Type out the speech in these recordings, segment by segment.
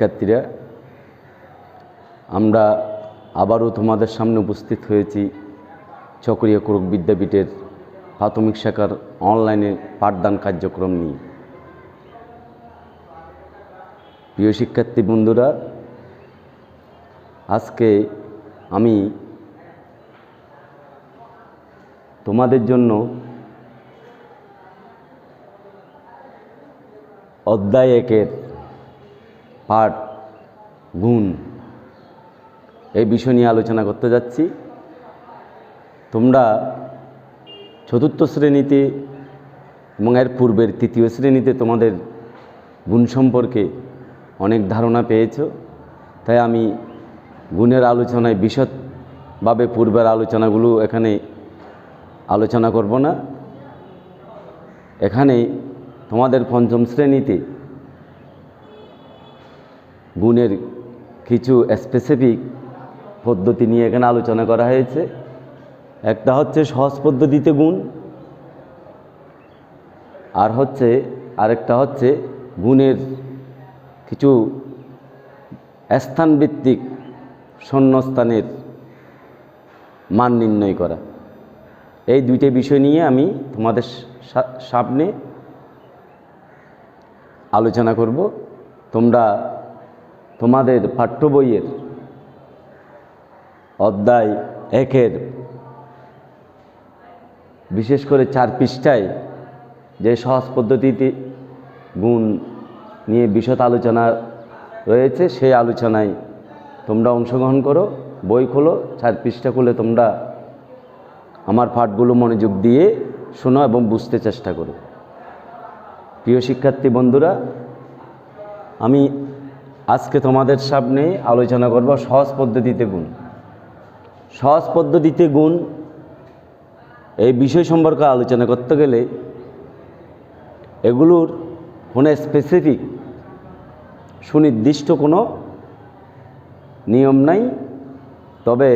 শিক্ষার্থীরা, আমরা আবারও তোমাদের সামনে উপস্থিত হয়েছি চকরিয়া কুরুক বিদ্যাপীঠের প্রাথমিক শাখার অনলাইনে পাঠদান কার্যক্রম নিয়ে। প্রিয় শিক্ষার্থী বন্ধুরা, আজকে আমি তোমাদের জন্য অধ্যায় 1-এর পাঠ গুণ এই বিষয় নিয়ে আলোচনা করতে যাচ্ছি। তোমরা চতুর্থ শ্রেণীতে এবং এর পূর্বের তৃতীয় শ্রেণীতে তোমাদের গুণ সম্পর্কে অনেক ধারণা পেয়েছ, তাই আমি গুণের আলোচনায় বিশদভাবে পূর্বের আলোচনাগুলো এখানে আলোচনা করব না। এখানে তোমাদের পঞ্চম শ্রেণীতে গুণের কিছু স্পেসিফিক পদ্ধতি নিয়ে এখানে আলোচনা করা হয়েছে। একটা হচ্ছে সহজ পদ্ধতিতে গুণ, আরেকটা হচ্ছে গুণের কিছু স্থানভিত্তিক শূন্যস্থানের মান নির্ণয় করা। এই দুইটি বিষয় নিয়ে আমি তোমাদের সামনে আলোচনা করব। তোমরা তোমাদের পাঠ্য বইয়ের অধ্যায় 1-এর বিশেষ করে 4 পৃষ্ঠায় যে সহজ পদ্ধতিতে গুণ নিয়ে বিশদ আলোচনা রয়েছে, সেই আলোচনায় তোমরা অংশগ্রহণ করো। বই খোলো, 4 পৃষ্ঠা খুলে তোমরা আমার পাঠগুলো মনোযোগ দিয়ে শোনো এবং বুঝতে চেষ্টা করো। প্রিয় শিক্ষার্থী বন্ধুরা, আমি আজকে তোমাদের সামনে আলোচনা করব সহজ পদ্ধতিতে গুণ। সহজ পদ্ধতিতে গুণ এই বিষয় সম্পর্কে আলোচনা করতে গেলে এগুলোর কোনো স্পেসিফিক সুনির্দিষ্ট কোনো নিয়ম নাই। তবে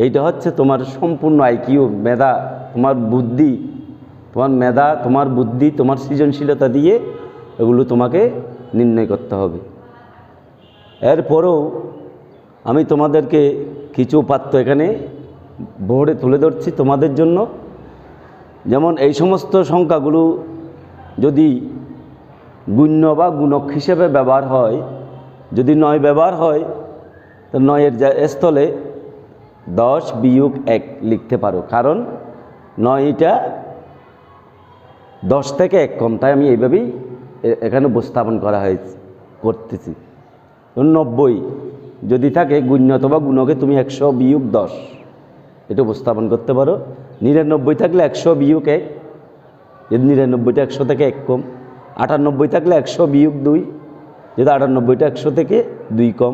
এইটা হচ্ছে তোমার সম্পূর্ণ আইকিউ, মেধা, তোমার বুদ্ধি, তোমার সৃজনশীলতা দিয়ে এগুলো তোমাকে নির্ণয় করতে হবে। এরপরেও আমি তোমাদেরকে কিছু উপাত্ত এখানে বোর্ডে তুলে ধরছি তোমাদের জন্য। যেমন এই সমস্ত সংখ্যাগুলো যদি গুণ্য বা গুণক হিসেবে ব্যবহার হয়, যদি 9 ব্যবহার হয়, তো 9-এর স্থলে 10 - 1 লিখতে পারো, কারণ 9টা 10 থেকে 1 কম, তাই আমি এইভাবেই এখানে উপস্থাপন করতেছি। 90 যদি থাকে গুণ্য অথবা গুণকে, তুমি 100 - 10 এটা উপস্থাপন করতে পারো। 99 থাকলে 100 - 1, যদি 99টা 100 থেকে 1 কম। 98 থাকলে 100 - 2, যদি 98টা 100 থেকে 2 কম।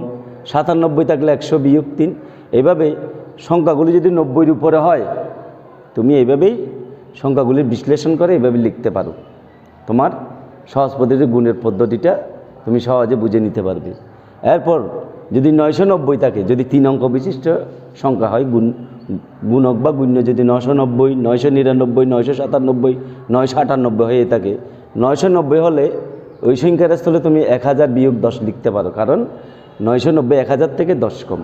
97 থাকলে 100 - 3। এইভাবে সংখ্যাগুলি যদি 90-এর উপরে হয়, তুমি এইভাবেই সংখ্যাগুলির বিশ্লেষণ করে এইভাবে লিখতে পারো। তোমার সহজ পদ্ধতি গুণের পদ্ধতিটা তুমি সহজে বুঝে নিতে পারবে। এরপর যদি 990 থাকে, যদি 3 অঙ্ক বিশিষ্ট সংখ্যা হয়, গুণক বা গুণ্য যদি 990, 999, 997, 998 হয়ে থাকে, 990 হলে ওই সংখ্যার স্থলে তুমি 1000 - 10 লিখতে পারো, কারণ 990 1000 থেকে 10 কম।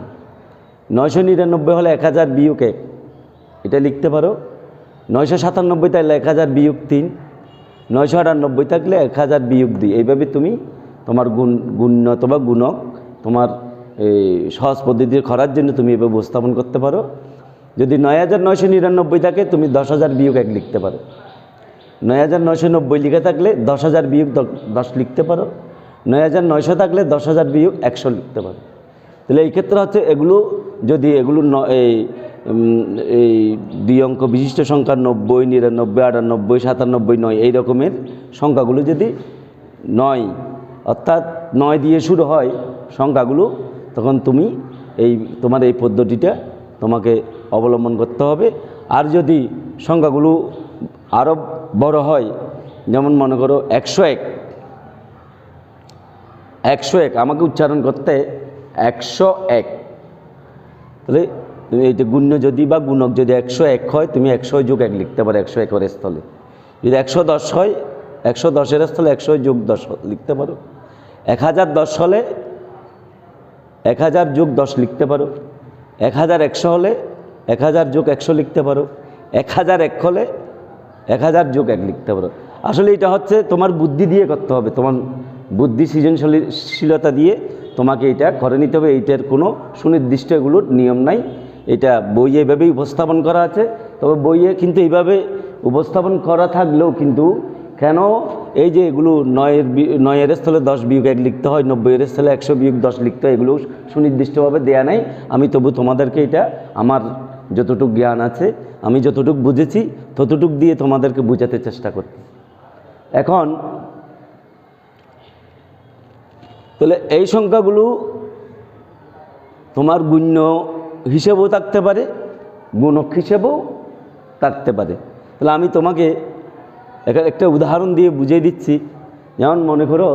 999 হলে 1000 - 1 এটা লিখতে পারো। 997 থাকলে 1000 - 3, 998 থাকলে 1000 - 2। এইভাবে তুমি তোমার গুণ্য অথবা গুণক তোমার এই সহজ পদ্ধতি করার জন্য তুমি এভাবে উপস্থাপন করতে পারো। যদি 9999 থাকে, তুমি 10000 - 1 লিখতে পারো। 9990 লিখে থাকলে 10000 - 10 লিখতে পারো। 9900 থাকলে 10000 - 100 লিখতে পারো। তাহলে এই ক্ষেত্রে হচ্ছে এগুলো এই 2 অঙ্ক বিশিষ্ট সংখ্যা 90, 99, 98, 97, 9 এই রকমের সংখ্যাগুলো যদি 9 অর্থাৎ 9 দিয়ে শুরু হয় সংখ্যাগুলো, তখন তুমি তোমার এই পদ্ধতিটা তোমাকে অবলম্বন করতে হবে। আর যদি সংখ্যাগুলো আরও বড় হয়, যেমন মনে করো 101, আমাকে উচ্চারণ করতে 101, তাহলে তুমি এইটা গুণ্য যদি বা গুণক যদি 101 হয়, তুমি 100 + 1 লিখতে পারো 101-এর স্থলে। যদি 110 হয়, 110-এর স্থলে 100 + 10 লিখতে পারো। 1010 হলে 1000 যোগ 10 লিখতে পারো, 1100 হলে 1000 যোগ 100 লিখতে পারো, 1001 হলে 1000 যোগ 1 লিখতে পারো। আসলে এটা হচ্ছে তোমার বুদ্ধি দিয়ে করতে হবে, তোমার বুদ্ধি সৃজনশীলতা দিয়ে তোমাকে এটা করে নিতে হবে। এইটার কোনো সুনির্দিষ্ট এগুলোর নিয়ম নাই, এটা বইয়ে এভাবেই উপস্থাপন করা আছে। তবে বইয়ে কিন্তু এইভাবে উপস্থাপন করা থাকলেও কিন্তু কেন এই যে এগুলো 9-এর স্থলে 10 বিয়োগ 1 লিখতে হয়, 90-এর স্থলে 100 বিয়োগ 10 লিখতে হয়, এগুলো সুনির্দিষ্টভাবে দেয়া নাই। আমি তবু তোমাদেরকে এটা আমার যতটুকু জ্ঞান আছে, আমি যতটুকু বুঝেছি ততটুকু দিয়ে তোমাদেরকে বোঝাতে চেষ্টা করছি। এখন তাহলে এই সংখ্যাগুলো তোমার গুণ্য হিসেবেও থাকতে পারে, গুণক হিসেবেও থাকতে পারে। তাহলে আমি তোমাকে একটা উদাহরণ দিয়ে বুঝিয়ে দিচ্ছি। যেমন মনে করো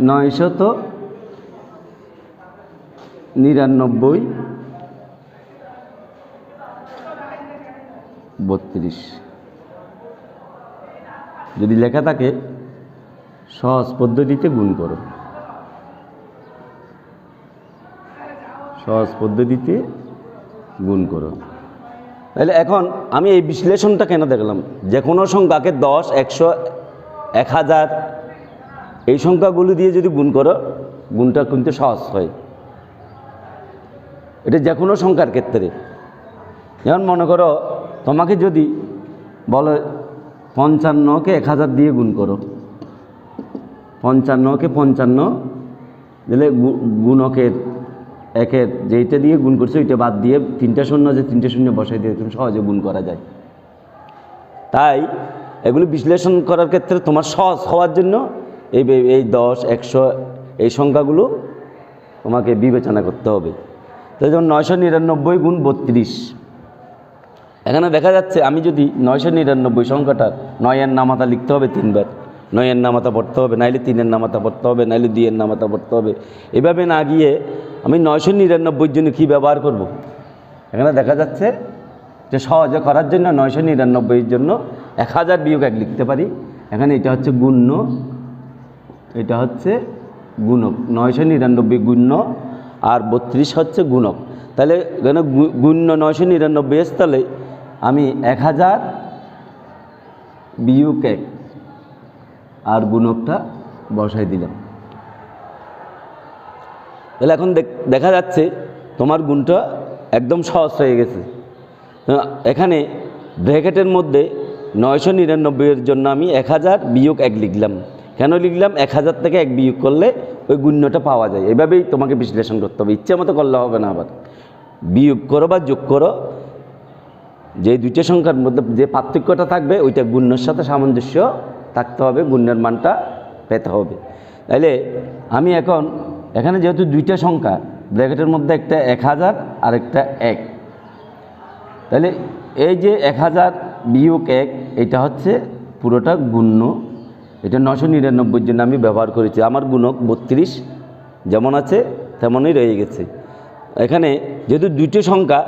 999 যদি লেখা থাকে সহজ পদ্ধতিতে গুণ করো, সহজ পদ্ধতিতে গুণ করো। তাহলে এখন আমি এই বিশ্লেষণটা কেন দেখলাম, যে কোনো সংখ্যাকে 10, 100, 1000 এই সংখ্যাগুলো দিয়ে যদি গুণ করো, গুণটা কিন্তু সহজ হয়। এটা যে কোনো সংখ্যার ক্ষেত্রে। যেমন মনে করো তোমাকে যদি বলো 55কে 1000 দিয়ে গুণ করো, 55কে 55 দিলে গুণকের একের যেইটা দিয়ে গুণ করছো ওইটা বাদ দিয়ে 3টা শূন্য, যে 3টে শূন্য বসাই দিয়ে তুমি সহজে গুণ করা যায়। তাই এগুলো বিশ্লেষণ করার ক্ষেত্রে তোমার সহজ হওয়ার জন্য এই 10, 100 এই সংখ্যাগুলো তোমাকে বিবেচনা করতে হবে। তাই যেমন 999 গুণ 32, এখানে দেখা যাচ্ছে আমি যদি 999 সংখ্যাটা 9-এর নামাতা লিখতে হবে 3বার, 9-এর নামাতা পড়তে হবে, নাইলে 3-এর নামাতা পড়তে হবে, নাইলে 2-এর নামাতা পড়তে হবে। এভাবে না গিয়ে আমি 999 জন্য কী ব্যবহার করব, এখানে দেখা যাচ্ছে যে সহজে করার জন্য 999 জন্য 1000 বিয়োগ 1 লিখতে পারি। এখানে এটা হচ্ছে গুণ্য, এটা হচ্ছে গুণক, 999 গুণ্য আর 32 হচ্ছে গুণক। তাহলে এখানে গুণ্য 999 স্থলে আমি 1000 বিয়োগ 1 আর গুণকটা বসাই দিলাম। তাহলে এখন দেখা যাচ্ছে তোমার গুণটা একদম সহজ হয়ে গেছে। এখানে ব্র্যাকেটের মধ্যে 999-এর জন্য আমি 1000 বিয়োগ 1 লিখলাম। কেন লিখলাম? 1000 থেকে 1 বিয়োগ করলে ওই গুণ্যটা পাওয়া যায়। এভাবেই তোমাকে বিশ্লেষণ করতে হবে, ইচ্ছে মতো করলে হবে না। আবার বিয়োগ করো বা যোগ করো, যে দুইটা সংখ্যার মধ্যে যে পার্থক্যটা থাকবে ওইটা গুণ্যের সাথে সামঞ্জস্য থাকতে হবে, গুণ্যের মানটা পেতে হবে। তাইলে আমি এখন এখানে যেহেতু দুইটা সংখ্যা, ব্র্যাকেটের মধ্যে একটা 1000 আর একটা 1, তাহলে এই যে 1000 বিয়োগ 1 এটা হচ্ছে পুরোটা গুণ্য। এটা 999 জন্য আমি ব্যবহার করেছি। আমার গুণক 32 যেমন আছে তেমনই রয়ে গেছে। এখানে যেহেতু দুইটি সংখ্যা,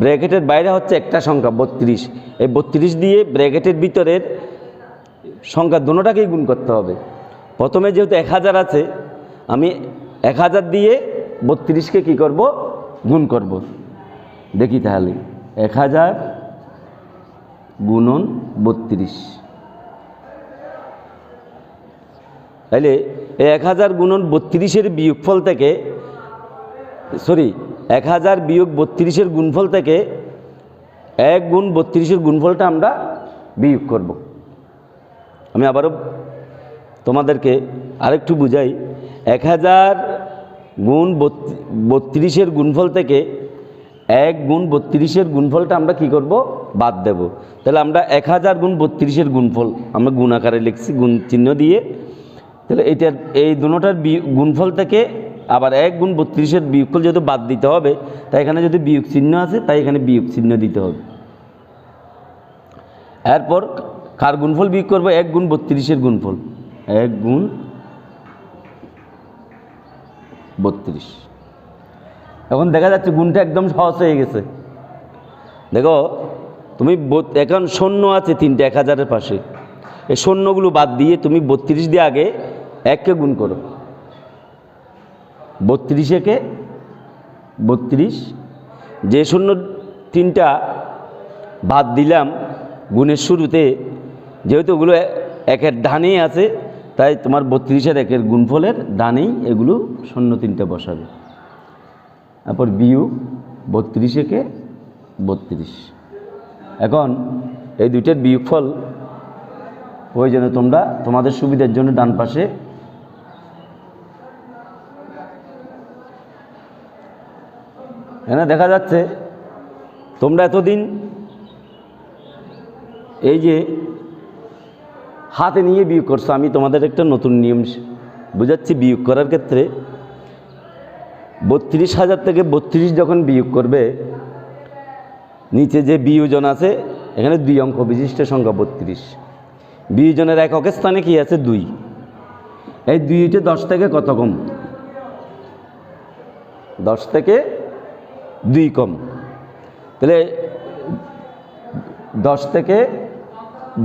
ব্র্যাকেটের বাইরে হচ্ছে একটা সংখ্যা 32, এই 32 দিয়ে ব্র্যাকেটের ভিতরের সংখ্যা দুটোটাকেই গুণ করতে হবে। প্রথমে যেহেতু 1000 আছে, আমি 1000 দিয়ে 32কে কী করব? গুণ করব। দেখি তাহলে 1000 গুণন 32, তাহলে এই 1000 গুণন 32-এর বিয়োগফল থেকে, 1000 বিয়োগ 32-এর গুণফল থেকে 1 গুণ 32-এর গুণফলটা আমরা বিয়োগ করব। আমি আবারও তোমাদেরকে আরেকটু বুঝাই। 1000 গুণ 32-এর গুণফল থেকে 1 গুণ 32-এর গুণফলটা আমরা কি করব? বাদ দেব। তাহলে আমরা 1000 গুণ 32-এর গুণফল আমরা গুণ আকারে লিখছি, গুণ চিহ্ন দিয়ে। তাহলে এইটার এই দুটোটার গুণফল থেকে আবার 1 গুণ 32-এর বিয়োগফল যেহেতু বাদ দিতে হবে, তাই এখানে যদি বিয়োগ চিহ্ন আছে তাই এখানে বিয়োগ চিহ্ন দিতে হবে। এরপর কার গুণফল বিয়োগ করবো? 1 গুণ 32-এর গুণফল, 1 গুণ 32। এখন দেখা যাচ্ছে গুণটা একদম সহজ হয়ে গেছে। দেখো তুমি এখন শূন্য আছে 3টে 1000-এর পাশে, এই শূন্যগুলো বাদ দিয়ে তুমি 32 দিয়ে আগে 1কে গুণ করো, 32 একে 32, যে শূন্য 3টা বাদ দিলাম গুণের শুরুতে, যেহেতু ওগুলো একের ডানেই আছে, তাই তোমার 32-এর একের গুণফলের ডানেই এগুলো শূন্য 3টে বসাবে। তারপর বিয়োগ 32 একে 32। এখন এই দুইটার বিয়োগফল প্রয়োজনে তোমরা তোমাদের সুবিধার জন্য ডান পাশে এখানে দেখা যাচ্ছে তোমরা এতদিন এই যে হাতে নিয়ে বিয়োগ করছো, আমি তোমাদের একটা নতুন নিয়ম বুঝাচ্ছি বিয়োগ করার ক্ষেত্রে। 32,000 থেকে 32 যখন বিয়োগ করবে, নিচে যে বিয়োজন আছে এখানে 2 অঙ্ক বিশিষ্ট সংখ্যা 32, বিয়োজনের এককের স্থানে কি আছে 2, এই 2টা 10 থেকে কত কম? 10 থেকে 2 কম। তাহলে 10 থেকে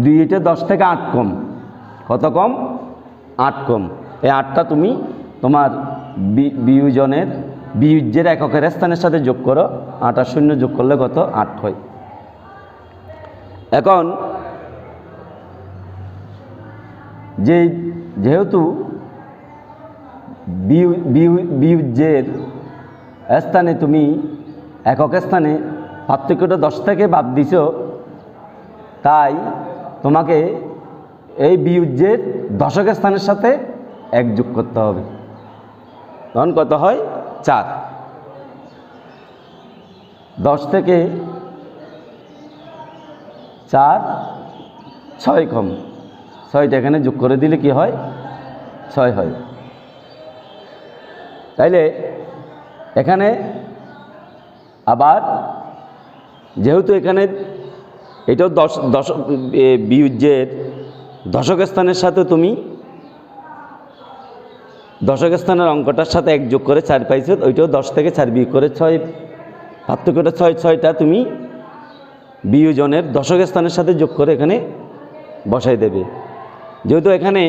2টা 10 থেকে 8 কম, কত কম? 8 কম। এই 8টা তুমি তোমার বিয়োজ্যের এককের স্থানের সাথে যোগ করো, 8 আর 0 যোগ করলে কত? 8 হয়। এখন যেহেতু বিয়োজ্যের স্থানে তুমি এককের স্থানে পার্থক্যটা 10 থেকে বাদ দিছ, তাই তোমাকে এই বিয়োজ্যের দশকের স্থানের সাথে 1 যোগ করতে হবে। তখন কত হয়? 4। 10 থেকে 4 6 কম, 6টা এখানে যোগ করে দিলে কি হয়? 6 হয়। তাইলে এখানে আবার যেহেতু এখানে এটাও বিয়োজ্যের দশক স্থানের সাথে তুমি দশক স্থানের অঙ্কটার সাথে 1 যোগ করে 4 পাইছো, ওইটাও 10 থেকে 4 বিয়োগ করে 6, পার্থক্যটা 6টা তুমি বিয়োজনের দশক স্থানের সাথে যোগ করে এখানে বসাই দেবে। যেহেতু এখানে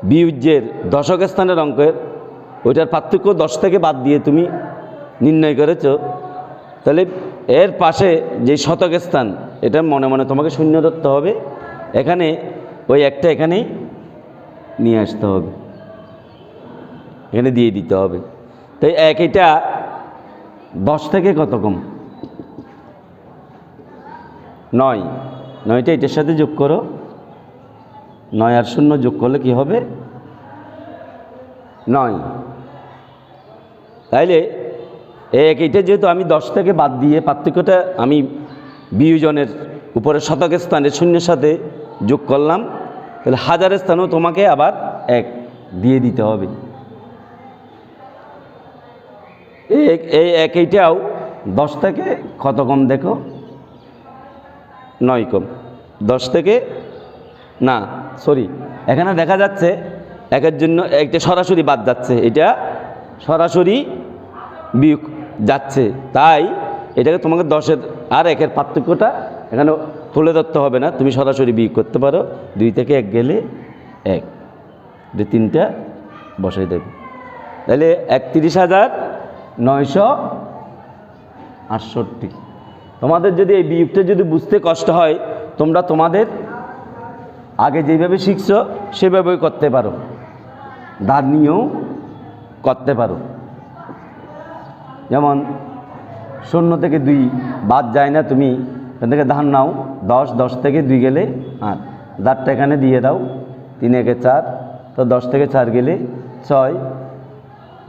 বিয়োজ্যের দশক স্থানের অঙ্কের ওইটার পার্থক্য 10 থেকে বাদ দিয়ে তুমি নির্ণয় করেছো, তাহলে এর পাশে যে শতক স্থান, এটা মনে মনে তোমাকে 0 ধরতে হবে, এখানে ওই একটা এখানেই নিয়ে আসতে হবে, এখানে দিয়ে দিতে হবে। তাই এটা 10 থেকে কত কম? 9, 9টা এটার সাথে যোগ করো, 9 আর 0 যোগ করলে কি হবে? 9। তাইলে এইটা যেহেতু আমি 10 থেকে বাদ দিয়ে পার্থক্যটা আমি বিয়োজনের উপরে শতক স্থানে 0-এর সাথে যোগ করলাম, তাহলে হাজারের স্থানেও তোমাকে আবার 1 দিয়ে দিতে হবে। এই এইটাও 10 থেকে কত কম? দেখো 9 কম। 10 থেকে না, সরি, এখানে দেখা যাচ্ছে 1-এর জন্য একটা সরাসরি বাদ যাচ্ছে, এটা সরাসরি বিয়োগ যাচ্ছে, তাই এটাকে তোমাকে 10-এর আর 1-এর পার্থক্যটা এখানে তুলে ধরতে হবে না, তুমি সরাসরি বিয়োগ করতে পারো। 2 থেকে 1 গেলে 1, 3টা বসাই দেবে। তাহলে 31,968। তোমাদের যদি এই বিয়োগটা যদি বুঝতে কষ্ট হয়, তোমরা তোমাদের আগে যেভাবে শিখছো সেভাবেই করতে পারো, দাঁড় নিয়েও করতে পারো। যেমন 0 থেকে 2 বাদ যায় না, তুমি এখান থেকে ধান নাও 10, 10 থেকে 2 গেলে 8, দাঁড়টা এখানে দিয়ে দাও, 3 একে 4, তো 10 থেকে 4 গেলে 6,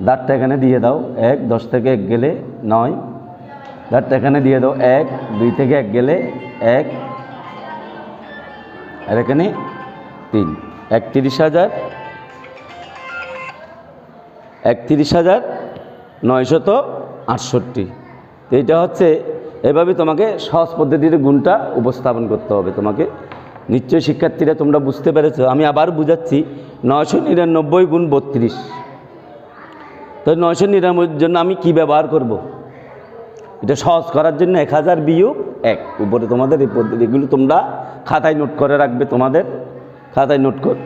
দাঁড়টা এখানে দিয়ে দাও 1, 10 থেকে 1 গেলে 9, দাঁড়টা এখানে দিয়ে দাও 1, 2 থেকে 1 গেলে 1, আর এখানে 3। 31,968। এইটা হচ্ছে এভাবে তোমাকে সহজ পদ্ধতিতে গুণটা উপস্থাপন করতে হবে। তোমাকে নিশ্চয়ই শিক্ষার্থীরা তোমরা বুঝতে পেরেছো। আমি আবার বুঝাচ্ছি, 999 গুণ 32। তো 999 জন্য আমি কি ব্যবহার করব? এটা সহজ করার জন্য 1000 বিয়োগ 1 উপরে তোমাদের এই পদ্ধতিগুলো তোমরা খাতায় নোট করে রাখবে, তোমাদের খাতায় নোট কর।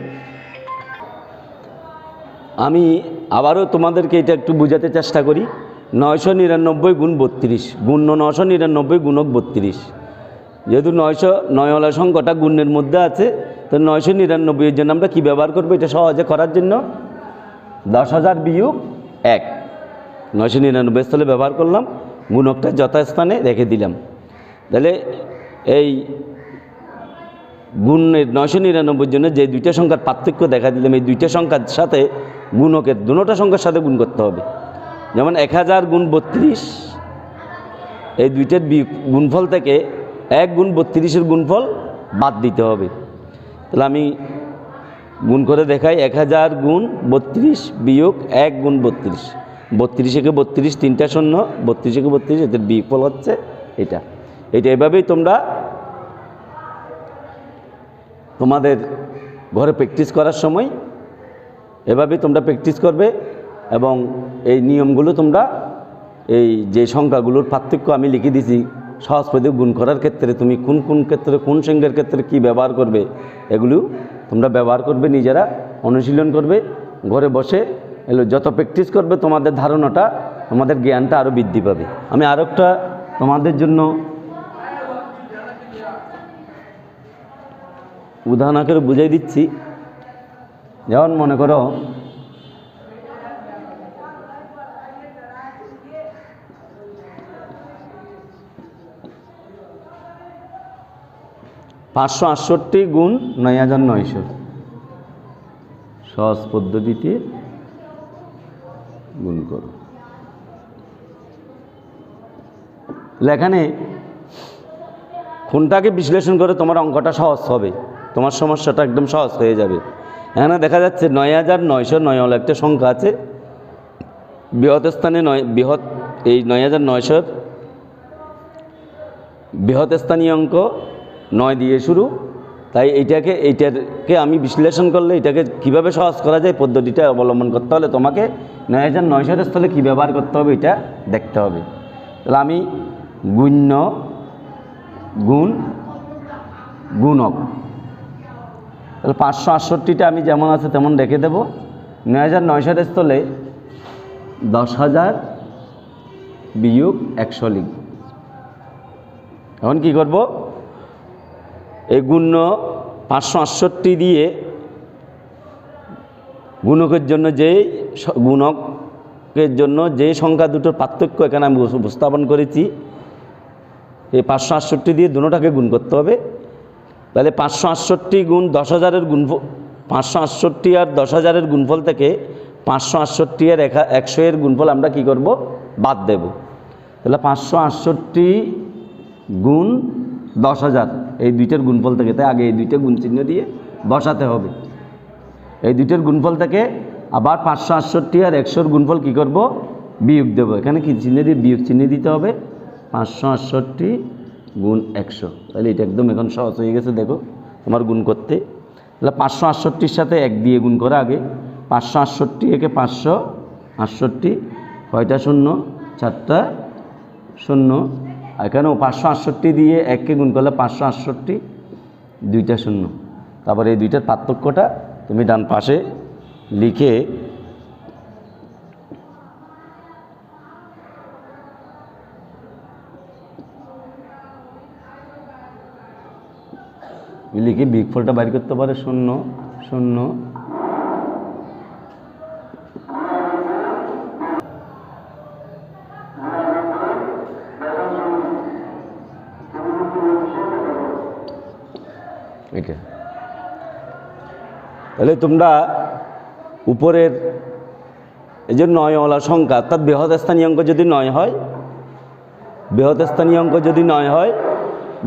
আমি আবারও তোমাদেরকে এটা একটু বোঝাতে চেষ্টা করি। 999 গুণ 32 গুণ 999 গুণক 32, যেহেতু 9 সংখ্যাটা গুণের মধ্যে আছে, তো 999 এর জন্য আমরা কী ব্যবহার করবো? এটা সহজে করার জন্য 10,000 বিয়োগ 1, 999 স্থলে ব্যবহার করলাম, গুণকটা যথাস্থানে রেখে দিলাম। তাহলে এই গুণের 999 জন্য যে দুইটা সংখ্যার পার্থক্য দেখা দিলাম, এই দুইটা সংখ্যার সাথে গুণকের দুটো সংখ্যার সাথে গুণ করতে হবে। যেমন 1000 গুণ 32, এই দুইটার গুণফল থেকে 1 গুণ 32-এর গুণফল বাদ দিতে হবে। তাহলে আমি গুণ করে দেখাই, 1000 গুণ 32 বিয়োগ 1 গুণ 32, 32-একে 32, 3টা শূন্য, 32-একে 32, এদের বিয়োগফল হচ্ছে এটা। এভাবেই তোমরা তোমাদের ঘরে প্র্যাকটিস করার সময় এভাবেই তোমরা প্র্যাকটিস করবে, এবং এই নিয়মগুলো তোমরা এই যে সংখ্যাগুলোর পার্থক্য আমি লিখে দিছি সহজ পদ্ধতি গুণ করার ক্ষেত্রে তুমি কোন কোন ক্ষেত্রে কোন সংখ্যার ক্ষেত্রে কি ব্যবহার করবে, এগুলো তোমরা ব্যবহার করবে, নিজেরা অনুশীলন করবে ঘরে বসে। যত প্র্যাকটিস করবে তোমাদের ধারণাটা, তোমাদের জ্ঞানটা আরও বৃদ্ধি পাবে। আমি আরও একটা তোমাদের জন্য উদাহরণ আকারে বুঝাই দিচ্ছি। যেমন মনে করো 568 গুণ 9900 সহজ পদ্ধতিতে গুণ করো। এখানে কোনটাকে বিশ্লেষণ করে তোমার অঙ্কটা সহজ হবে, তোমার সমস্যাটা একদম সহজ হয়ে যাবে। এখানে দেখা যাচ্ছে 9900 9 একটা সংখ্যা আছে, বৃহৎ স্থানে এই 9900 বৃহৎ স্থানীয় অঙ্ক 9 দিয়ে শুরু। তাই এইটাকে আমি বিশ্লেষণ করলে এটাকে কিভাবে সহজ করা যায় পদ্ধতিটা অবলম্বন করতে হলে তোমাকে 9900 স্থলে কী ব্যবহার করতে হবে এটা দেখতে হবে। তাহলে আমি গুণ্য গুণ গুণক, তাহলে 568টা আমি যেমন আছে তেমন রেখে দেব। 9900 স্থলে 10,000 বিয়োগ 100 লিখব। এখন কী করব? এই গুণ্য 568 দিয়ে গুণকের জন্য যে সংখ্যা দুটোর পার্থক্য এখানে আমি উপস্থাপন করেছি, এই 568 দিয়ে দুটোটাকে গুণ করতে হবে। তাহলে 568 গুণ 10,000-এর গুণফল, 568 আর 10,000-এর গুণফল থেকে 568 আর 100-এর গুণফল আমরা কি করব? বাদ দেব। তাহলে 568 গুণ 10,000 এই দুইটার গুণফল থেকে, তাই আগে এই দুইটা গুণ চিহ্ন দিয়ে বসাতে হবে। এই দুইটার গুণফল থেকে আবার 568 আর 100-এর গুণফল কি করব? বিয়োগ দেব। এখানে কি চিহ্ন দিয়ে? বিয়োগ চিহ্ন দিতে হবে। 568 গুণ 100, তাহলে এটা একদম এখন সহজ হয়ে গেছে। দেখো তোমার গুণ করতে, তাহলে 568-র সাথে 1 দিয়ে গুণ করা আগে। 568 একে 568, কয়টা শূন্য? 4টা শূন্য। এখানেও 568 দিয়ে 1কে গুণ করলে 568, 2টা শূন্য। তারপরে এই দুইটার পার্থক্যটা তুমি ডান পাশে লিখে বিয়োগফলটা বাইর করতে পারে। 0 0 এটা। তাহলে তোমরা উপরের এই যে 9ওয়ালা সংখ্যা, অর্থাৎ বৃহৎ স্থানীয় অঙ্ক যদি 9 হয়, বৃহৎ স্থানীয় অঙ্ক যদি 9 হয়,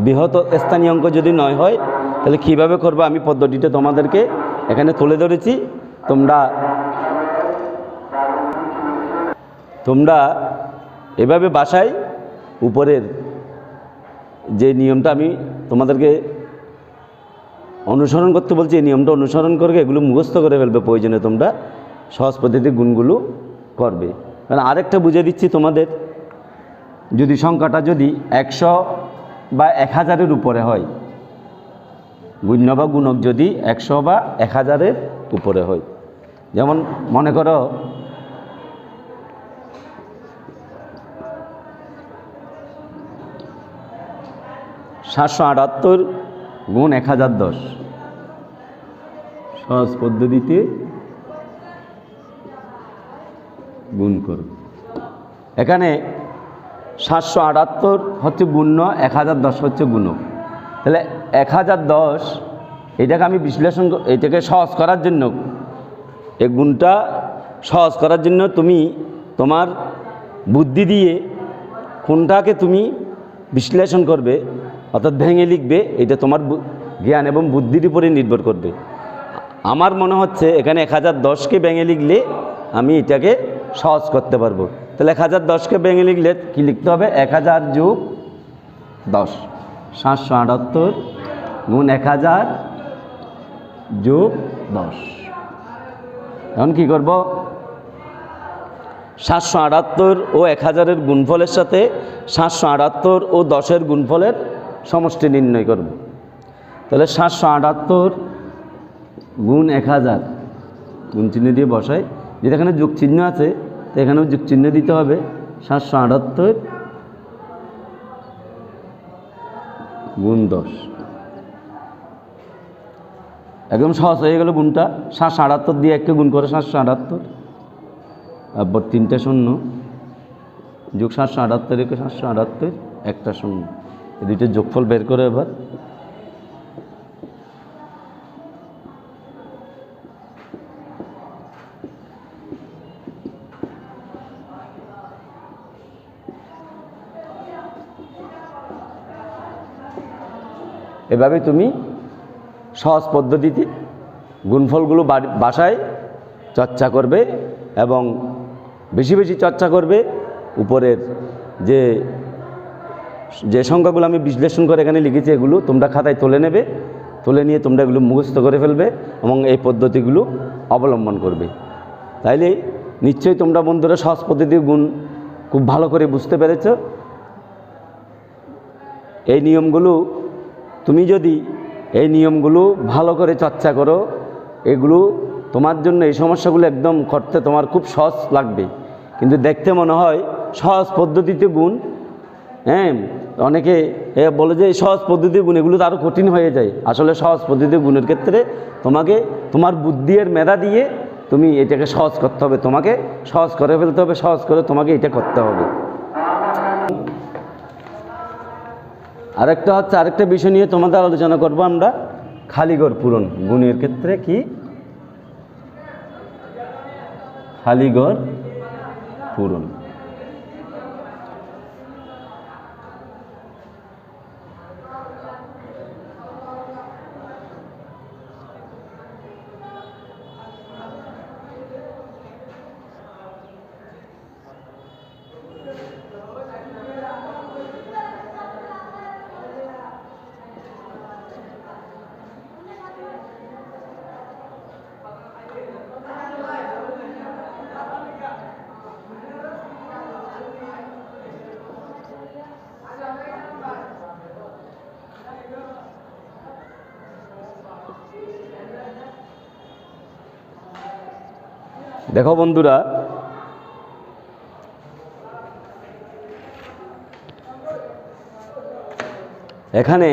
বৃহৎ স্থানীয় অঙ্ক যদি 9 হয়, তাহলে কীভাবে করবে আমি পদ্ধতিটা তোমাদেরকে এখানে তুলে ধরেছি। তোমরা এভাবে বাসায় উপরের যে নিয়মটা আমি তোমাদেরকে অনুসরণ করতে বলছি, এই নিয়মটা অনুসরণ করে এগুলো মুখস্থ করে ফেলবে। প্রয়োজনে তোমরা সহজ পদ্ধতির গুণগুলো করবে। কারণ আরেকটা বুঝে দিচ্ছি তোমাদের, যদি সংখ্যাটা যদি 100 বা 1000-এর উপরে হয়, গুণ্য বা গুণক যদি 100 বা 1000-এর উপরে হয়, যেমন মনে করো 778 গুণ 1010 সহজ পদ্ধতিতে গুণ করো। এখানে 778 হচ্ছে গুণ্য, 1010 হচ্ছে গুণক। তাহলে 1010 এটাকে আমি বিশ্লেষণ, এটাকে সহজ করার জন্য, এই গুণটা সহজ করার জন্য তুমি তোমার বুদ্ধি দিয়ে কোনটাকে তুমি বিশ্লেষণ করবে, অর্থাৎ ভেঙে লিখবে, এটা তোমার জ্ঞান এবং বুদ্ধির উপরে নির্ভর করবে। আমার মনে হচ্ছে এখানে 1010কে ভেঙে লিখলে আমি এটাকে সহজ করতে পারবো। তাহলে 1010কে ভেঙে লিখলে কি লিখতে হবে? 1000 যোগ 10, 778 গুণ 1000 যোগ 10। এখন কী করব? 778 ও 1000-এর গুণফলের সাথে 778 ও 10-এর গুণফলের সমষ্টি নির্ণয় করব। তাহলে 778 গুণ 1000 গুণ চিহ্ন দিয়ে বসাই, যেটা এখানে যোগ চিহ্ন আছে তো এখানেও যোগ চিহ্ন দিতে হবে। 778 গুণ 10, একদম সহজ হয়ে গেল গুণটা। 778 দিয়ে 1কে গুণ করে 778, তারপর 3টা শূন্য যোগ 778 একে 778, একটা শূন্য, এই দুইটার যোগফল বের করে এবার এভাবে তুমি সহজ পদ্ধতিতে গুণফলগুলো বাসায় চর্চা করবে এবং বেশি বেশি চর্চা করবে। উপরের যে যে সংখ্যাগুলো আমি বিশ্লেষণ করে এখানে লিখেছি এগুলো তোমরা খাতায় তুলে নেবে, তুলে নিয়ে তোমরা এগুলো মুখস্থ করে ফেলবে এবং এই পদ্ধতিগুলো অবলম্বন করবে। তাইলে নিশ্চয়ই তোমরা বন্ধুরা সহজ পদ্ধতির গুণ খুব ভালো করে বুঝতে পেরেছ। এই নিয়মগুলো তুমি যদি এই নিয়মগুলো ভালো করে চর্চা করো, এগুলো তোমার জন্য এই সমস্যাগুলো একদম করতে তোমার খুব সহজ লাগবে। কিন্তু দেখতে মনে হয় সহজ পদ্ধতিতে গুণ, হ্যাঁ, অনেকে বলে যে এই সহজ পদ্ধতির গুণ এগুলো তো আরও কঠিন হয়ে যায়। আসলে সহজ পদ্ধতির গুণের ক্ষেত্রে তোমাকে তোমার বুদ্ধি আর মেধা দিয়ে তুমি এটাকে সহজ করতে হবে, তোমাকে সহজ করে ফেলতে হবে, সহজ করে তোমাকে এটা করতে হবে। আরেকটা বিষয় নিয়ে তোমাদের আলোচনা করব আমরা, খালিঘর পূরণ গুণের ক্ষেত্রে। কি খালিঘর পূরণ? দেখো বন্ধুরা, এখানে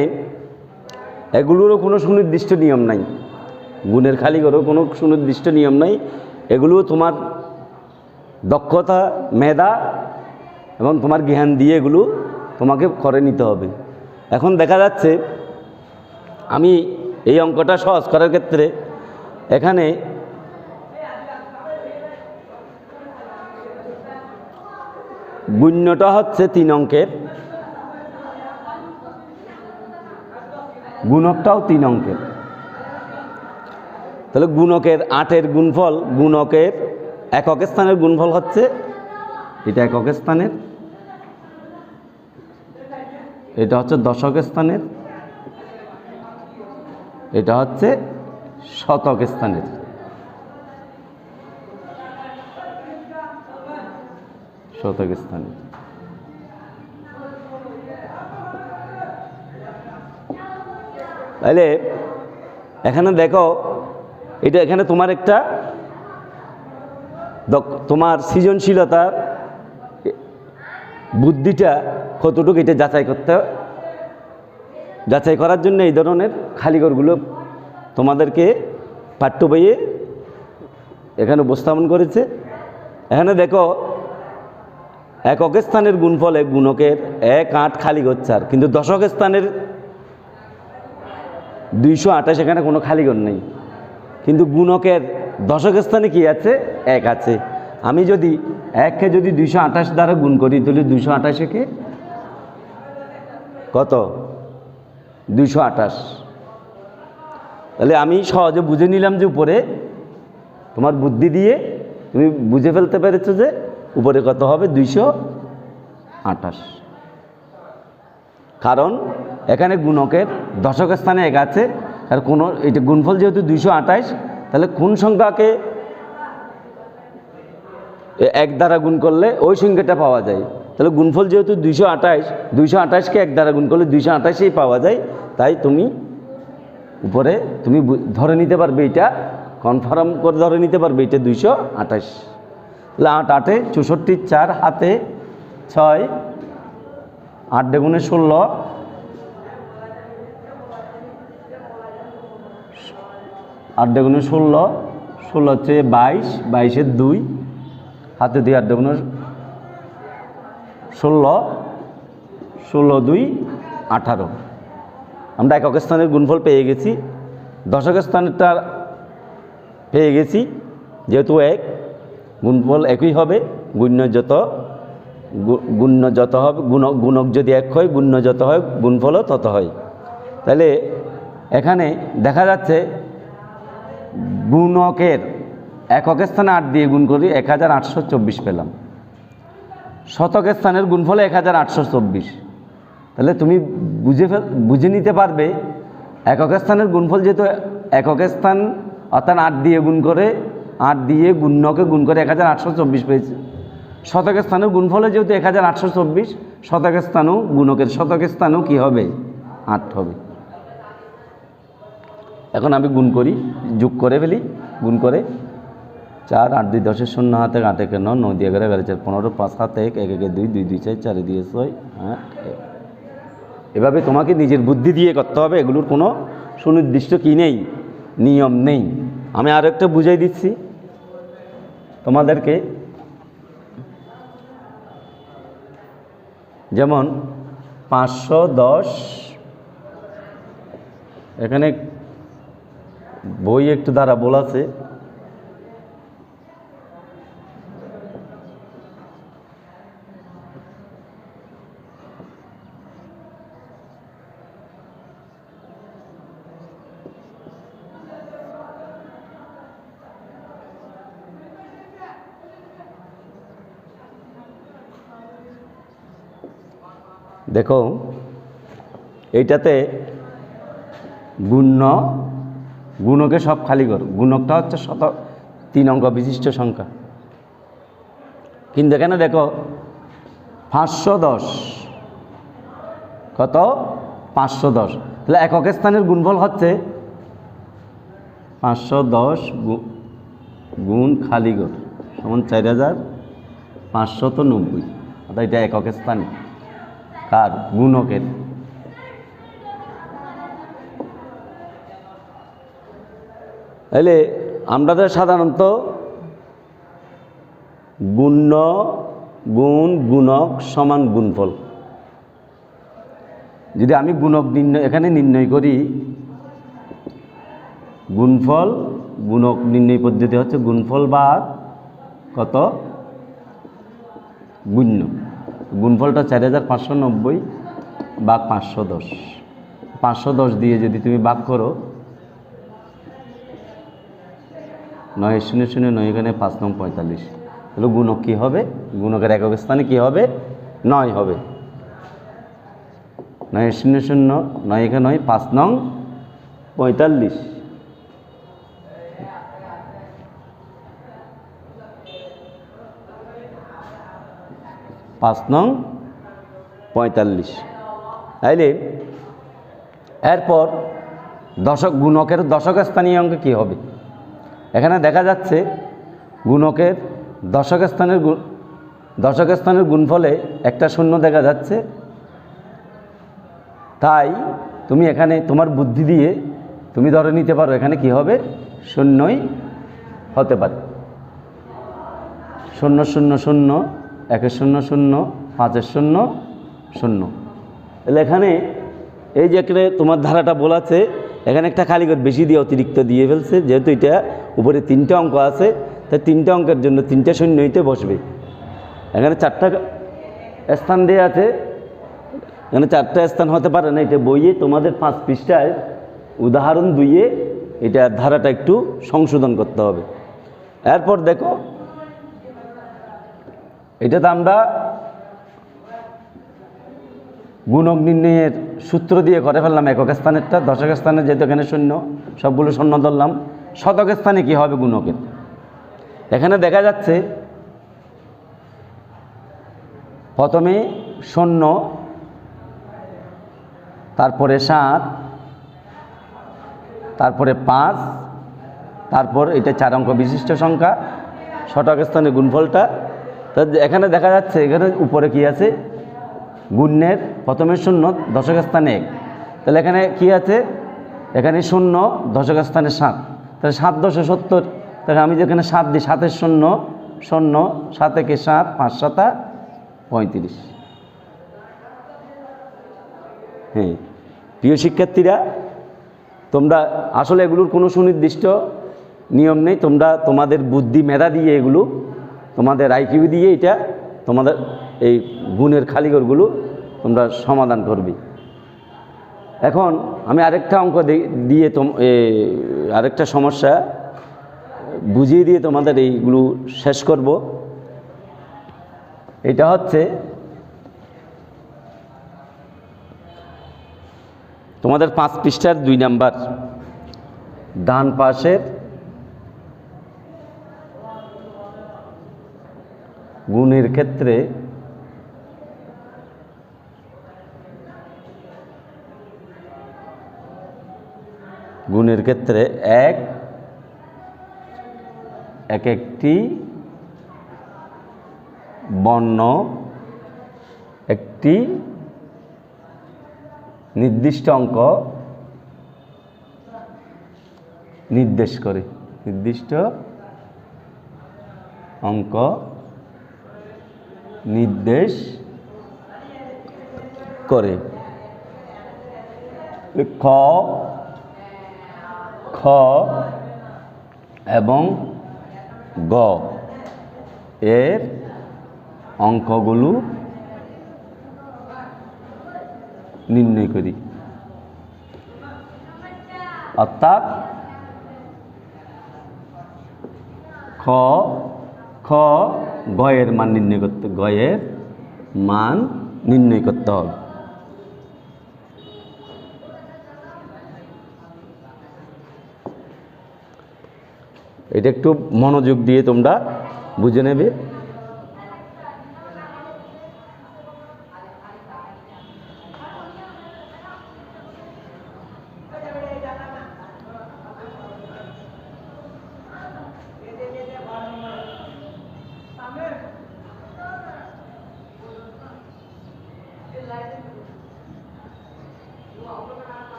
এগুলোরও কোনো সুনির্দিষ্ট নিয়ম নাই, গুণের খালিঘরেও কোনো সুনির্দিষ্ট নিয়ম নাই। এগুলো তোমার দক্ষতা, মেধা এবং তোমার জ্ঞান দিয়ে এগুলো তোমাকে করে নিতে হবে। এখন দেখা যাচ্ছে আমি এই অঙ্কটা সহজ করার ক্ষেত্রে এখানে গুণ্যটা হচ্ছে 3 অঙ্কের, গুণকটাও 3 অঙ্কের। তাহলে গুণকের 8-এর গুণফল, গুণকের একক স্থানের গুণফল হচ্ছে এটা একক স্থানের, এটা হচ্ছে দশক স্থানের, এটা হচ্ছে শতক স্থানের। শতক স্থানে তাহলে এখানে দেখো, এটা এখানে তোমার একটা তোমার সৃজনশীলতার বুদ্ধিটা কতটুকু এটা যাচাই করতে যাচাই করার জন্য এই ধরনের খালিঘরগুলো তোমাদেরকে পাঠ্য বইয়ে এখানে উপস্থাপন করেছে। এখানে দেখো একক স্থানের গুণফলে গুণকের 1, 8 খালিঘর 4, কিন্তু দশক স্থানের 228 এখানে কোনো খালিঘর নেই, কিন্তু গুণকের দশক স্থানে কি আছে? 1 আছে। আমি যদি 1কে যদি 228 দ্বারা গুণ করি তাহলে 228কে কত? 228। তাহলে আমি সহজে বুঝে নিলাম যে উপরে তোমার বুদ্ধি দিয়ে তুমি বুঝে ফেলতে পেরেছো যে উপরে কত হবে? 228। কারণ এখানে গুণকের দশক স্থানে 1 আছে, আর কোনো এটা গুণফল যেহেতু 228, তাহলে কোন সংখ্যাকে 1 দ্বারা গুণ করলে ওই সংখ্যাটা পাওয়া যায়। তাহলে গুণফল যেহেতু 228কে 1 দ্বারা গুণ করলে 228ই পাওয়া যায়। তাই তুমি উপরে তুমি ধরে নিতে পারবে, এটা কনফার্ম করে ধরে নিতে পারবে এটা 228। তাহলে 8 8 64, 4 হাতে 6, 8 দুগুণে 16, 8 দুগুণে 16, 16 হচ্ছে 22, 22-এর 2 হাতে 2, 8 দুগুণে 16, 16 2 18। আমরা একক স্থানের গুণফল পেয়ে গেছি, দশক স্থানেরটা পেয়ে গেছি। যেহেতু 1, গুণফল একই হবে, গুণ্য যত হবে, গুণক যদি 1 হয়, গুণ্য যত হয়, গুণফলও তত হয়। তাহলে এখানে দেখা যাচ্ছে গুণকের একক স্থানে 8 দিয়ে গুণ করি 1824 পেলাম, শতক স্থানের গুণফল 1824। তাহলে তুমি বুঝে নিতে পারবে একক স্থানের গুণফল যেহেতু একক স্থান অর্থাৎ 8 দিয়ে গুণ করে, 8 দিয়ে গুণ্যকে গুণ করে 1824 পেয়েছে। শতক স্থানের গুণফলে যেহেতু 1824, শতক স্থানও গুণকের শতক স্থানও কী হবে? 8 হবে। এখন আমি গুণ করি, যোগ করে ফেলি। গুণ করে 4 8 2 10 0 হাতে 8 1 9 9 2 11 11 4 15 5 7 1 1 1 2 2 2 4 4 2 6 8 1। এভাবে তোমাকে নিজের বুদ্ধি দিয়ে করতে হবে, এগুলোর কোনো সুনির্দিষ্ট কি নেই, নিয়ম নেই। আমি আরও একটা বুঝাই দিচ্ছি তোমাদেরকে। যেমন 510, এখানে বই একটু দ্বারা বলাছে, দেখো এইটাতে গুণকে সব খালি ঘর, গুণকটা হচ্ছে 3 অঙ্ক বিশিষ্ট সংখ্যা, কিন্তু এখানে দেখো 510 কত? 510। তাহলে একক স্থানের গুণফল হচ্ছে 510 গুণ খালি ঘর সমান 4590। অর্থাৎ এটা একক স্থানে কার? গুণকের। তাহলে আমরা সাধারণত গুণক সমান গুণফল, যদি আমি গুণক এখানে নির্ণয় করি, গুণক নির্ণয় পদ্ধতি হচ্ছে গুণফল বা কত? গুণ্য। গুণফলটা 4590 বা 510। 510 দিয়ে যদি তুমি ভাগ করো, 9 0 0 9 এখানে 5 9 45, তাহলে গুণক কী হবে? গুণকের একক স্থানে কী হবে? 9 হবে। 9 0 0 9 এখানে 9 5 9 45। তাইলে এরপর গুণকের দশক স্থানীয় অঙ্ক কী হবে? এখানে দেখা যাচ্ছে গুণকের দশক স্থানের গুণফলে একটা শূন্য দেখা যাচ্ছে, তাই তুমি এখানে তোমার বুদ্ধি দিয়ে তুমি ধরে নিতে পারো এখানে কি হবে, শূন্যই হতে পারে। 0 0 0 1 0 0 5 0 0। তাহলে এখানে এই যে এখানে তোমার ধারাটা বলাছে, এখানে একটা খালি ঘর বেশি দিয়ে অতিরিক্ত দিয়ে ফেলছে, যেহেতু এটা উপরে 3টে অঙ্ক আছে, তাই 3টে অঙ্কের জন্য 3টে শূন্যইতে বসবে। এখানে 4টা স্থান দেওয়া আছে, এখানে 4টা স্থান হতে পারে না। এটা বইয়ে তোমাদের 5 পৃষ্ঠায় উদাহরণ 2-এ এটা ধারাটা একটু সংশোধন করতে হবে। এরপর দেখো, এটাতে আমরা গুণক নির্ণয়ের সূত্র দিয়ে করে ফেললাম একক স্থানেরটা। দশক স্থানে যেহেতু এখানে শূন্য, সবগুলো শূন্য ধরলাম। শতক স্থানে কি হবে গুণকের, এখানে দেখা যাচ্ছে প্রথমে 0, তারপরে 7, তারপরে 5, তারপর এটা 4 অঙ্ক বিশিষ্ট সংখ্যা, শতক স্থানে গুণফলটা। তা এখানে দেখা যাচ্ছে এখানে উপরে কি আছে, গুণের প্রথমে 0, দশক স্থানে 1। তাহলে এখানে কি আছে, এখানে 0, দশক স্থানে 7, তাহলে 7 × 10 = 70। তাহলে আমি যেখানে 7 দিই, 7-এর 0 0, 7 × 1 = 7, 5 × 7 = 35। হ্যাঁ প্রিয় শিক্ষার্থীরা, তোমরা আসলে এগুলোর কোনো সুনির্দিষ্ট নিয়ম নেই, তোমরা তোমাদের বুদ্ধি মেধা দিয়ে এগুলো, তোমাদের আইকিউ দিয়ে এটা তোমাদের এই গুণের খালিঘরগুলো তোমরা সমাধান করবে। এখন আমি আরেকটা অঙ্ক দিয়ে আরেকটা সমস্যা বুঝিয়ে দিয়ে তোমাদের এইগুলো শেষ করব। এটা হচ্ছে তোমাদের 5 পৃষ্ঠার 2 নাম্বার, ডান পাশের গুণের ক্ষেত্রে এক একটি বর্ণ একটি নির্দিষ্ট অঙ্ক নির্দেশ করে, নির্দিষ্ট অঙ্ক নির্দেশ করে। ক, খ এবং গ এর অঙ্কগুলো নির্ণয় করি। অর্থাৎ খ, গ এর মান নির্ণয় করতে, হবে। এটা একটু মনোযোগ দিয়ে তোমরা বুঝে নেবে।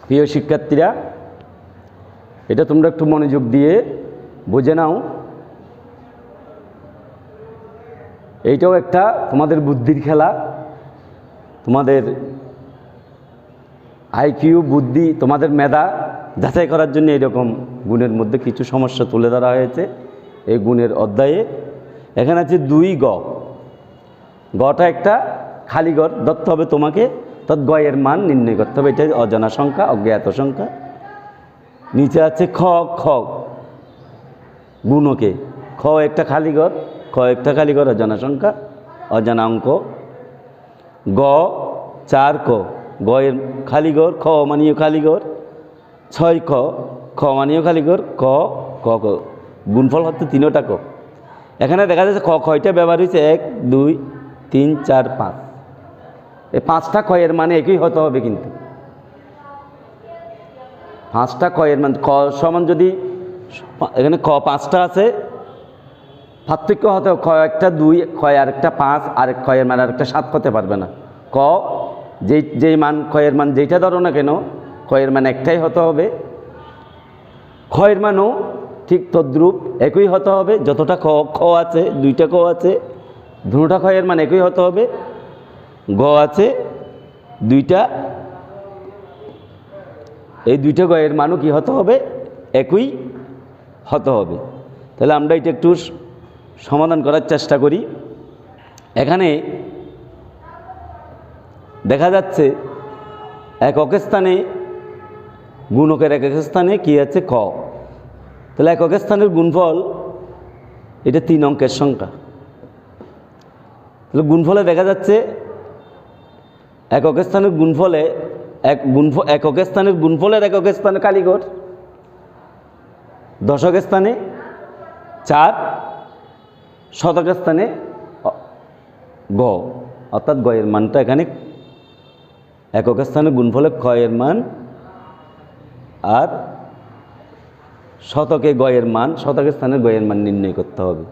প্রিয় শিক্ষার্থীরা, এটা তোমরা একটু মনোযোগ দিয়ে বুঝে নাও। এইটাও একটা তোমাদের বুদ্ধির খেলা, তোমাদের আইকিউ, বুদ্ধি, তোমাদের মেধা যাচাই করার জন্য এরকম গুণের মধ্যে কিছু সমস্যা তুলে ধরা হয়েছে এই গুণের অধ্যায়ে। এখানে আছে 2 গ, গটা একটা খালি ঘর ধরতে হবে তোমাকে, তৎ গ এর মান নির্ণয় করতে হবে। এটা অজানা সংখ্যা, অজ্ঞাত সংখ্যা। নিচে আছে খ, গুণকে, খ একটা খালি ঘর, খ একটা খালি ঘর অজানা সংখ্যা, অজানা অঙ্ক। গ 4 ক, গ এর খালি ঘর, খ মানেও খালি ঘর। 6 খ, খ মানেও খালি ঘর, ক ক ক, গুণফল হচ্ছে 3টা ক। এখানে দেখা যাচ্ছে খ কয়টা ব্যবহার হয়েছে, 1 2 3 4 5। এই 5টা ক এর মানে একই হতে হবে, কিন্তু 5টা ক এর মান ক সমান, যদি এখানে ক 5টা আছে, পার্থক্য হতে খ একটা 2, খ আরেকটা 5, আরেক খ এর মান আরেকটা 7 হতে পারবে না। ক যেই মান, খ এর মান যেইটা ধরো না কেন, খ এর মান একটাই হতে হবে। খ এর মানও ঠিক তদ্রূপ একই হতে হবে, যতটা খ আছে, 2টা ক আছে, দুটা খ এর মান একই হতে হবে। গ আছে 2টা, এই 2টা গ এর মানও কি হতে হবে, একই হতে হবে। তাহলে আমরা এটা একটু সমাধান করার চেষ্টা করি। এখানে দেখা যাচ্ছে একক স্থানে, গুণকের একক স্থানে কি আছে, ক। তাহলে একক স্থানের গুণফল এটা 3 অঙ্কের সংখ্যা। তাহলে গুণফলে দেখা যাচ্ছে একক স্থানের গুণফলে একক স্থানের গুণফলের একক স্থানে কালীঘর, দশক স্থানে 4, শতক স্থানে গ, অর্থাৎ গ এর মানটা এখানে একক স্থানে গুণফলে ক এর মান, আর শতকে গ এর মান, শতক স্থানে গ এর মান নির্ণয় করতে হবে।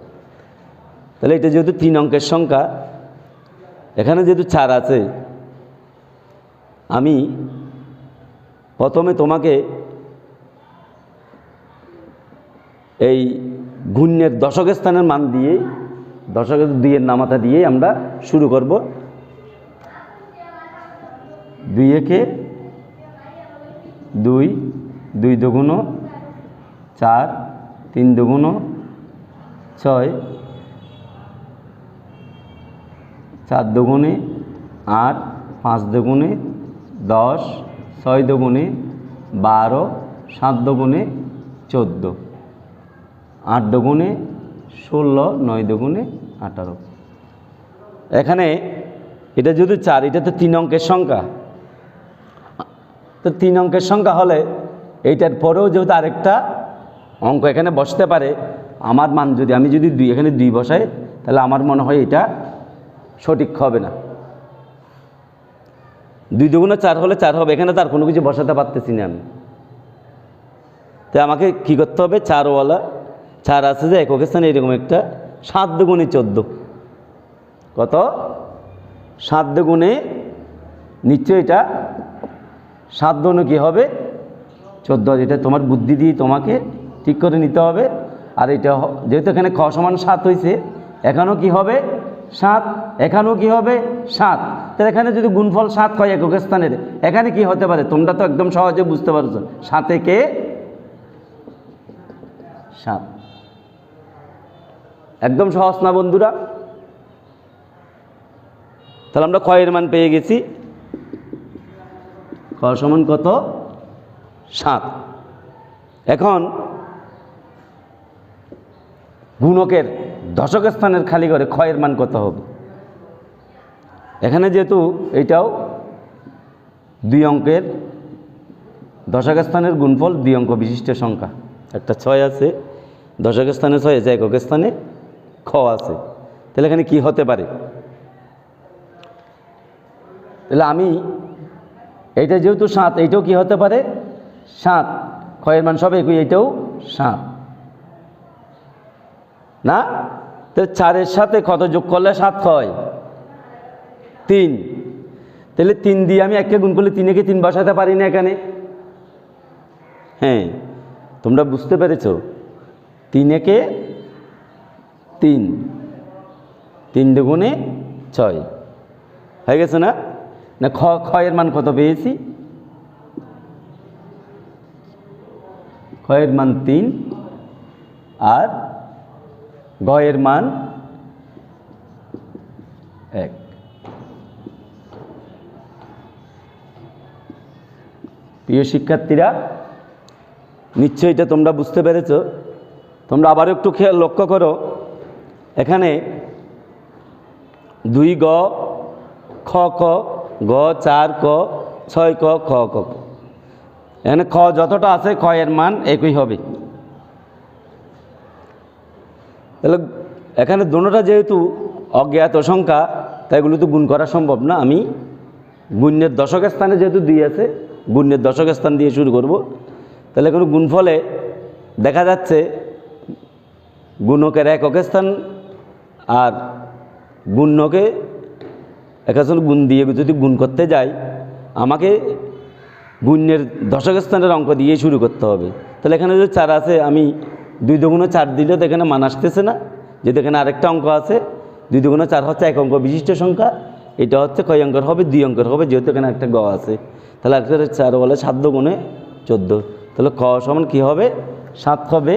তাহলে এটা যেহেতু 3 অঙ্কের সংখ্যা, এখানে যেহেতু 4 আছে, আমি প্রথমে তোমাকে এই গুণ্যের দশক স্থানের মান দিয়ে, দশকের 2 এর নামাতা দিয়ে আমরা শুরু করব। 2 একে 2, 2 দুগুণ 4, 3 দুগুণ 6, 4 দুগুণে 8, 5 দুগুণে 10, 6 দুগুণে 12, 7 দুগুণে 14, 8 দুগুণে 16, 9 দুগুণে 18। এখানে এটা যদি 4, এটা তো 3 অঙ্কের সংখ্যা। তো 3 অঙ্কের সংখ্যা হলে এইটার পরেও যেহেতু আরেকটা অঙ্ক এখানে বসতে পারে, আমার মান যদি আমি যদি 2 এখানে 2 বসাই, তাহলে আমার মনে হয় এটা সঠিক হবে না। 2 দুগুণে 4 হলে 4 হবে, এখানে তার কোনো কিছু বসাতে পারতেছি না আমি। তাই আমাকে কী করতে হবে, 4ওয়ালা 4 আছে যে একক স্থানে, এরকম একটা 7 দুগুণে 14। কত? 7 দুগুণে, নিশ্চয় এটা 7 দুগুণে কী হবে, 14। এটা তোমার বুদ্ধি দিয়ে তোমাকে ঠিক করে নিতে হবে। আর এটা যেহেতু এখানে খ সমান 7 হয়েছে, এখানেও কি হবে 7, এখানেও কি হবে 7। তাহলে এখানে যদি গুণফল 7 হয় একক স্থানের, এখানে কি হতে পারে, তোমরা তো একদম সহজে বুঝতে পারছো, 7 একে 7। একদম সহজ না বন্ধুরা? তাহলে আমরা খ এর মান পেয়ে গেছি, খ সমান কত, 7। এখন গুণকের দশক স্থানের খালি ঘরে খ এর মান কত হবে? এখানে যেহেতু এইটাও 2 অঙ্কের দশক স্থানের গুণফল 2 অঙ্ক বিশিষ্ট সংখ্যা, একটা 6 আছে, দশক স্থানে 6 আছে, একক স্থানে খ আছে। তাহলে এখানে কি হতে পারে? তাহলে আমি এইটা যেহেতু 7, এইটাও কি হতে পারে 7, খ এর মান সব একই, এইটাও 7 না? তো 4-এর সাথে কত যোগ করলে 7 হয়? 3। তাহলে 3 দিয়ে আমি 1কে গুণ করলে 3 একে 3 বসাতে পারি না এখানে? হ্যাঁ, তোমরা বুঝতে পেরেছ। 3 একে 3, 3 দুগুণে 6 হয়ে গেছে না? না, খ এর মান কত পেয়েছি? খ এর মান 3, আর গ এর মান 1। প্রিয় শিক্ষার্থীরা, নিশ্চয়ই এটা তোমরা বুঝতে পেরেছ। তোমরা আবার একটু খেয়াল লক্ষ্য করো, এখানে 2 গ, খ ক, গ 4 ক, 6 ক, খ ক। এখানে খ যতটা আছে খ এর মান একই হবে। তাহলে এখানে দুটোটা যেহেতু অজ্ঞাত সংখ্যা, তাই এগুলো তো গুণ করা সম্ভব না। আমি গুণ্যের দশক স্থানে যেহেতু 2 আছে, গুণ্যের দশক স্থান দিয়ে শুরু করব। তাহলে কোনো গুণফলে দেখা যাচ্ছে গুণকের একক স্থান আর গুণ্যকে একাশন গুণ দিয়ে যদি গুণ করতে যাই, আমাকে গুণ্যের দশক স্থানের অঙ্ক দিয়ে শুরু করতে হবে। তাহলে এখানে যদি 4 আছে, আমি 2 দুগুণে 4 দিলে তো এখানে মান আসতেছে না। যেহেতু এখানে আরেকটা অঙ্ক আছে, 2 দুগুণে 4 হচ্ছে 1 অঙ্ক বিশিষ্ট সংখ্যা, এটা হচ্ছে কয় অঙ্কের হবে, 2 অঙ্কের হবে, যেহেতু এখানে একটা গ আছে। তাহলে একটা 4 বলে 7 দুগুণে 14। তাহলে ক সমান কী হবে, 7 হবে,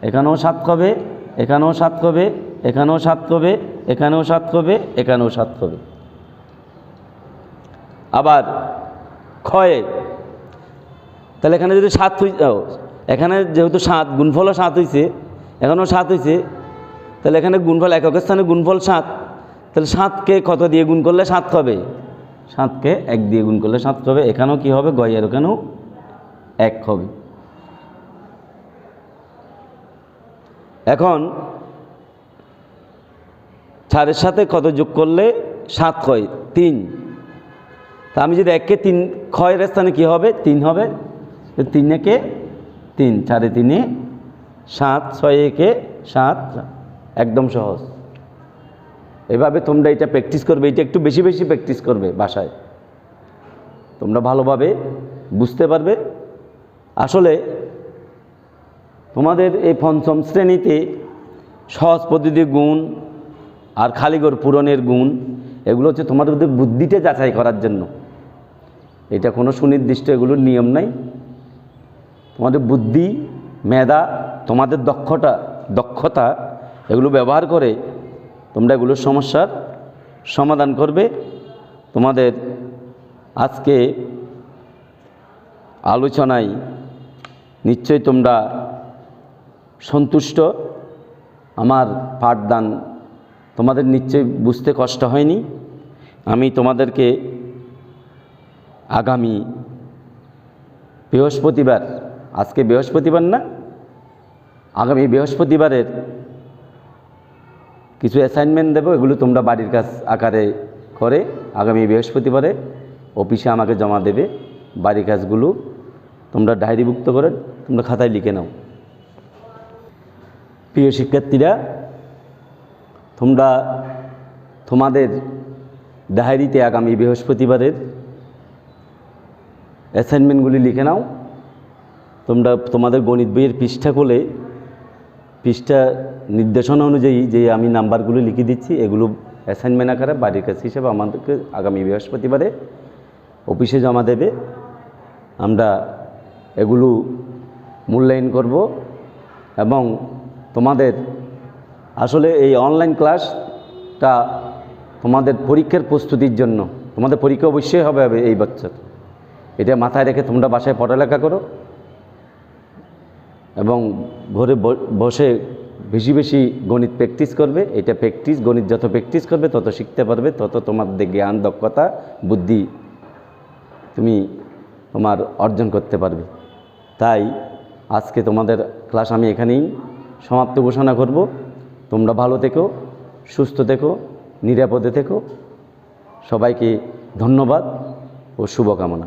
এখানেও 7 হবে, এখানেও 7 হবে, এখানেও 7 হবে, এখানেও 7 হবে, এখানেও 7 হবে। আবার ক্ষয়ে, তাহলে এখানে যদি 7 এখানে যেহেতু 7 গুণফলও 7 হয়েছে, এখানেও 7 হয়েছে, তাহলে এখানে গুণফল একক স্থানে গুণফল 7। তাহলে 7কে কত দিয়ে গুণ করলে 7 হবে, 7কে 1 দিয়ে গুণ করলে 7 হবে। এখানেও কি হবে, গয়ের ওখানেও 1 হবে। এখন 4-এর সাথে কত যোগ করলে 7 হয়, 3। তা আমি যদি 1কে 3 ক্ষয়ের স্থানে কী হবে, 3 হবে। 3 একে 3, 4 3 7, 6 একে 7, একদম সহজ। এভাবে তোমরা এটা প্র্যাকটিস করবে, এটা একটু বেশি বেশি প্র্যাকটিস করবে বাসায়, তোমরা ভালোভাবে বুঝতে পারবে। আসলে তোমাদের এই 5ম শ্রেণীতে সহজ পদ্ধতির গুণ আর খালিঘর পূরণের গুণ, এগুলো হচ্ছে তোমাদের বুদ্ধিটা যাচাই করার জন্য। এটা কোনো সুনির্দিষ্ট এগুলোর নিয়ম নাই। তোমাদের বুদ্ধি, মেধা, তোমাদের দক্ষতা এগুলো ব্যবহার করে তোমরা এগুলোর সমস্যার সমাধান করবে। তোমাদের আজকে আলোচনায় নিশ্চয়ই তোমরা সন্তুষ্ট। আমার পাঠদান তোমাদের নিশ্চয়ই বুঝতে কষ্ট হয়নি। আমি তোমাদেরকে আগামী বৃহস্পতিবার, আজকে বৃহস্পতিবার না, আগামী বৃহস্পতিবারের কিছু অ্যাসাইনমেন্ট দেবো। এগুলো তোমরা বাড়ির কাজ আকারে করে আগামী বৃহস্পতিবারে অফিসে আমাকে জমা দেবে। বাড়ির কাজগুলো তোমরা ডায়েরিভুক্ত করে তোমরা খাতায় লিখে নাও। প্রিয় শিক্ষার্থীরা, তোমরা তোমাদের ডায়েরিতে আগামী বৃহস্পতিবারের অ্যাসাইনমেন্টগুলি লিখে নাও। তোমরা তোমাদের গণিত বইয়ের পৃষ্ঠা খুলে পৃষ্ঠা নির্দেশনা অনুযায়ী যে আমি নাম্বারগুলো লিখে দিচ্ছি, এগুলো অ্যাসাইনমেন্ট আকারে বাড়ির কাজ হিসেবে আমাদেরকে আগামী বৃহস্পতিবারে অফিসে জমা দেবে। আমরা এগুলো মূল্যায়ন করব এবং তোমাদের আসলে এই অনলাইন ক্লাসটা তোমাদের পরীক্ষার প্রস্তুতির জন্য, তোমাদের পরীক্ষা অবশ্যই হবে এই বছর, এটা মাথায় রেখে তোমরা বাসায় পড়ালেখা করো এবং ঘরে বসে বেশি বেশি গণিত প্র্যাকটিস করবে। এটা প্র্যাকটিস, গণিত যত প্র্যাকটিস করবে তত শিখতে পারবে, তত তোমাদের জ্ঞান, দক্ষতা, বুদ্ধি তুমি তোমার অর্জন করতে পারবে। তাই আজকে তোমাদের ক্লাস আমি এখানেই সমাপ্ত ঘোষণা করব। তোমরা ভালো থেকো, সুস্থ থেকো, নিরাপদে থেকো। সবাইকে ধন্যবাদ ও শুভকামনা।